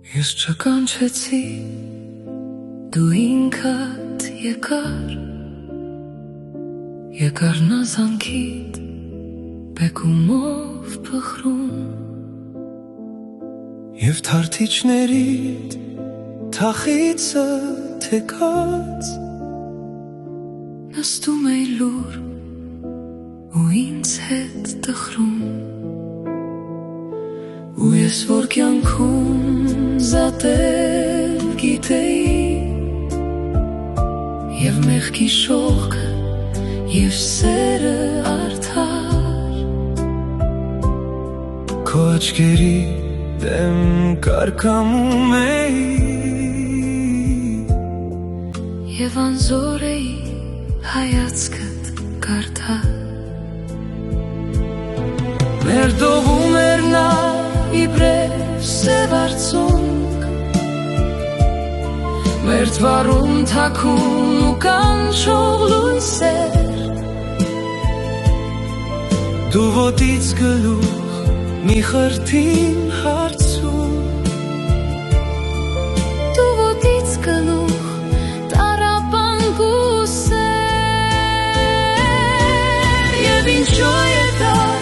Ես չկանչեցի, դու ինքդ եկար նազանքիդ բեկումով փխրուն Եվ թարթիչներիդ թախիցը թեկած նստում էի լուր ու ինձ հետ տխրում ու ես որ կյանքում զատել գիտեի Եվ մեղքի շողքը և սերը արդար Քո աչքերի դեմ կարկամում էի Եվ անզոր էի հայացքդ կարդալ Մեր դողում էր նա իբրև սև արցունք Մեր թվարում թաքուն ու կանչող լույսեր Դու ոտից գլուխ մի խրթին հարցում Դու ոտից գլուխ տարապանք ու սեր Եվ ինչո եկար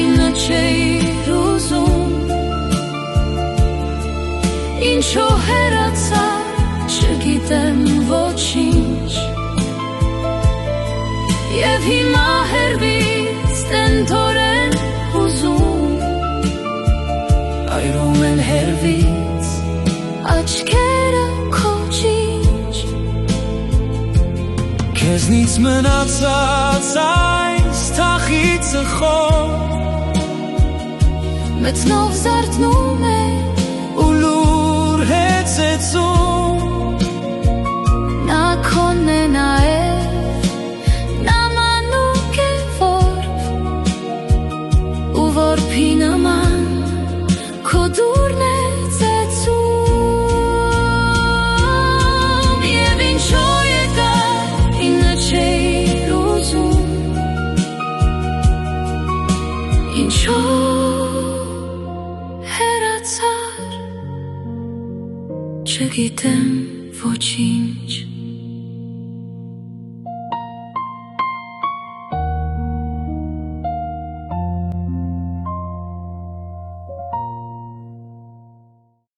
ինը չէիր ուզում Ինչո հեռացար չգիտեմ ոչինչ Եվ հիմա հեռվից տենթորեն հուզում Այրում են հեռվից աչքերը քո ջինջ Քեզնից մնացած այս թախիցը խոր Մեծնով զարթնում է ու լուր հեծեցում Նա քոնն է նաև, նա մանուկ է որբ ու որբի նման քո դուրն է ծեծում Եվ ինչո եկար ինը չէիր ուզում Ինչո հեռացար չգիտեմ ոչինչ